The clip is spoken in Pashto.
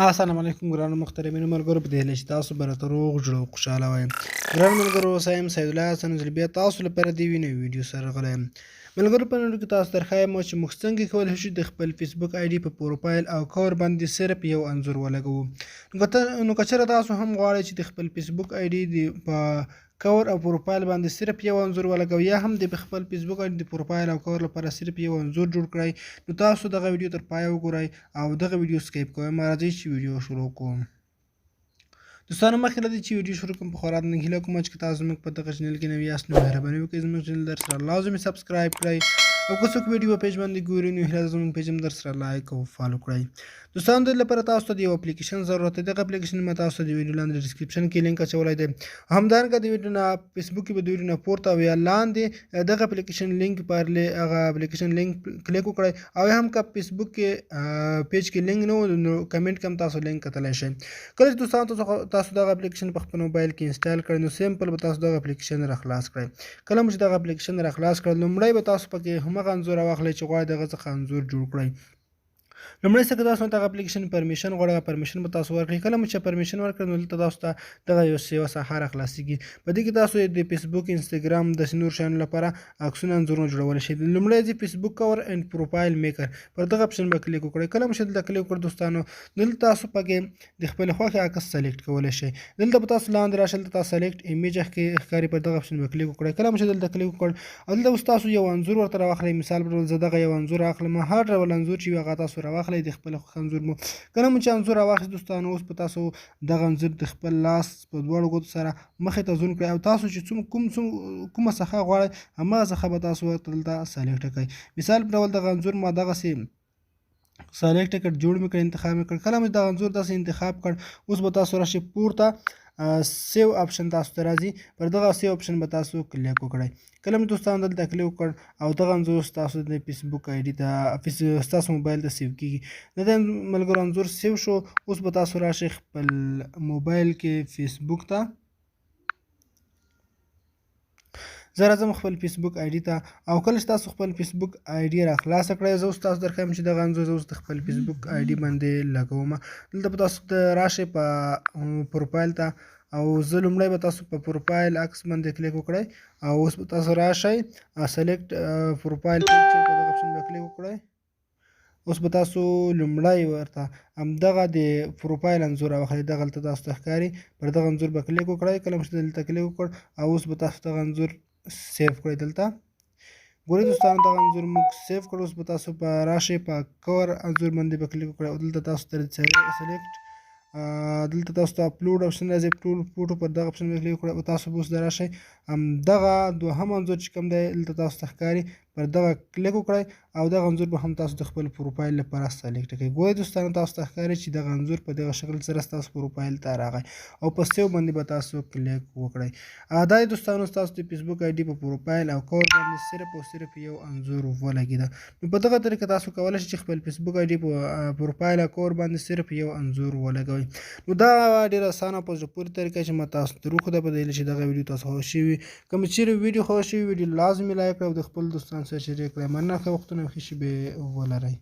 السلام علیکم ګرانو محترمینو ملګرو په دې هیله چې تاسو به راته روغ جوړ او خوشحاله وئ. ګرانو ملګرو اوسه یم سیدالله حسن زه بیا تاسو لپاره د یوې نوې ویډیو سره راغلی یم. ملګرو په نن ورځ کې تاسو ته درښایم چې موږ څنګه کولی شو د خپل فیسبوک آی ډي په پروفایل او کور باندې صرف یو انځور ولګوو. نو که چېرې تاسو هم غواړئ چې د خپل فیسبوک آی ډي په کور او پروفایل باندې صرف یو انځور ولګوئ یا هم د خپل فیسبوک آی ډي د پروفایل او کور لپاره صرف یو انځور جوړ کړئ، نو تاسو دغه ویډیو تر پایه وګورئ او دغه ویډیو سکیپ کوئ. راځئ چې ویډیو شروع کوم. دوستانو مخکې له دې چې ویډیو شروع کوم په خورا د هیله کوم چې تاسو زموږ په دغه چینل کې نوي یاست نو مهرباني وکړئ زموږ چینل درسره لازمي سبسکرایب کړئ او که څوک ویډیو په پیج باندې ګوري نو هیله ده زموږ پیج هم درسره لایک او فالو کړئ. دوستانو دې لپاره تاسو ته د یو اپلیکیشن ضرورت دی. دغه اپلیکیشن ما تاسو ته د ویډیو لاندې ډسکرپشن کې لینک اچولی دی. همدارنګه د ویډیو نه فیسبوک کې به د ویډیو نه پورته او یا لاندې دغه اپلیکیشن لینک پرلې هغه اپلیکیشن لینک کلیک وکړئ او یا هم که فیسبوک کې پیج کې لینک نه و نو کمنټ کې هم تاسو لینک کتلی شئ. کله چې دوستانو تاسو دغه اپلیکیشن په خپل موبایل کې انسټال کړئ نو سمپل به تاسو دغه اپلیکیشن را خلاص کړئ. کله چې دغه اپلیکیشن را خلاص کړئ لومړی به تاسو پکې همغه انځور راواخلئ چې غواړئ دغه څخه انځور جوړ کړئ. لومړی څه که تاسو دغه اپلیکیشن پرمیشن غواړئ هغه پرمیشن به تاسو ورکړئ. کله مو چې پرمیشن ورکړئ نو دلته تاسو ته دغه یوه صفحه را خلاصیږي. په دې کې تاسو د فیسبوک انسټاګرام داسې نور شیانو لپاره عکسونه انځورونه جوړولی شئ. لومړی ځي فیسبوک کور اینډ پروفایل میکر پر دغه اپشن به کلیک وکړئ. کله مو چې دلته کلیک وکړئ دوستانو دلته تاسو پکې د خپل خوښې عکس سلیکټ کولی شئ. دلته به تاسو لاندې راشئ دلته تاسو سلیکټ ایمیج ښکاري پر دغه اپشن به کلیک وکړئ. کله مو چې دلته کلیک وکړ او دلته اوس تاسو یو انځور ورته راواخلئ. مثال په ډول زه دغه یو انځور اخلم. هر ډول انځور چې وي هغه تاسو راواخلئ د خپل خوښ انځور مو. کله مو چې انځور راواخیست دوستانو اوس به تاسو دغه انځور د خپل لاس په دواړو ګوتو سره مخې ته زوم کړئ او تاسو چې کومه صفحه غواړئ همغه صفحه به تاسو ورته دلته سلیکټ کړئ. مثال په ډول دغه انځور ما دغسې سلیکټ کړ، جوړ مې کړ، انتخاب مې کړ. کله مې دغه انځور داسې انتخاب کړ اوس به تاسو راشئ پورته سیو اپشن تاسو ته راځي. پر دغه سیو اپشن به تاسو کلیک وکړئ. کله مې دوستانو دلته کلیک وکړ او دغه انځور ستاسو د فیسبوک آی ډي ته ستاسو موبایل ته سیو کېږي. د ملګرو انځور سیو شو. اوس به تاسو راشئ خپل موبایل کې فیسبوک ته. زه راځم خپل فیسبوک آی ډي ته او کله چې تاسو خپل فیسبوک آی ډي را خلاصه کړئ زه اوس تاسو درښیم چې دغه انځور زه اوس د خپل فیسبوک آی ډي باندې لګوم. دلته به تاسو راشئ په پروفایل ته او زه لومړی به تاسو په پروفایل عکس باندې کلیک وکړئ او اوس به تاسو راشئ سلیکټ پروفایل پکچر په دغه اپشن به کلیک وکړئ. اوس به تاسو لومړی ورته همدغه د پروفایل انځور راواخلئ. دغلته تاسو ته ښکاري پر دغه انځور به کلیک وکړئ. کله مو چې دلته کلیک وکړ او اوس به تاسو دغه انځور سیو کړئ. دلته ګورئ دوستانو دغه انځور موږ سیو کړ. اوس به تاسو په راشئ په کور انځور باندې به کلیک وکړئ او دلته تاسو ته سلیکټ دلته تاسو ته اپلوډ اپشن راځي. اپلوډ فوټو پر دغه اپشن به کلیک وکړئ او تاسو به اوس راشئ همدغه دوهم انځور چې کوم دی دلته تاسو ته ښکاري پر دغه کلیک وکړئ او دغه انځور به هم تاسو د خپل پروفایل لپاره سلیکټ کړئ. ګورئ دوستانو تاسو ته ښکاري چې دغه انځور په دغه شکل سره ستاسو پروفایل ته راغی او په سیو باندې به تاسو کلیک وکړئ. دا یې دوستانو ستاسو د فیسبوک آی ډي په پروفایل او کور باندې صرف او صرف یو انځور ولګېده. نو په دغه طریقه تاسو کولی شئ چې خپل فیسبوک آی ډي په پروفایل او کور باندې صرف یو انځور ولګوئ. نو دا ډېره اسانه او په زړه پورې طریقه چې ما تاسو ته وښوده. په دې هیله چې دغه ویډیو تاسو خوښ شوي. که مو چیرې ویډیو خوښ شوي ویډیو لازمي لایک کړئ او د خپل دوستانو سره شریک کړئ. مننه، ښه وختونه او ښې شېبې ولرئ.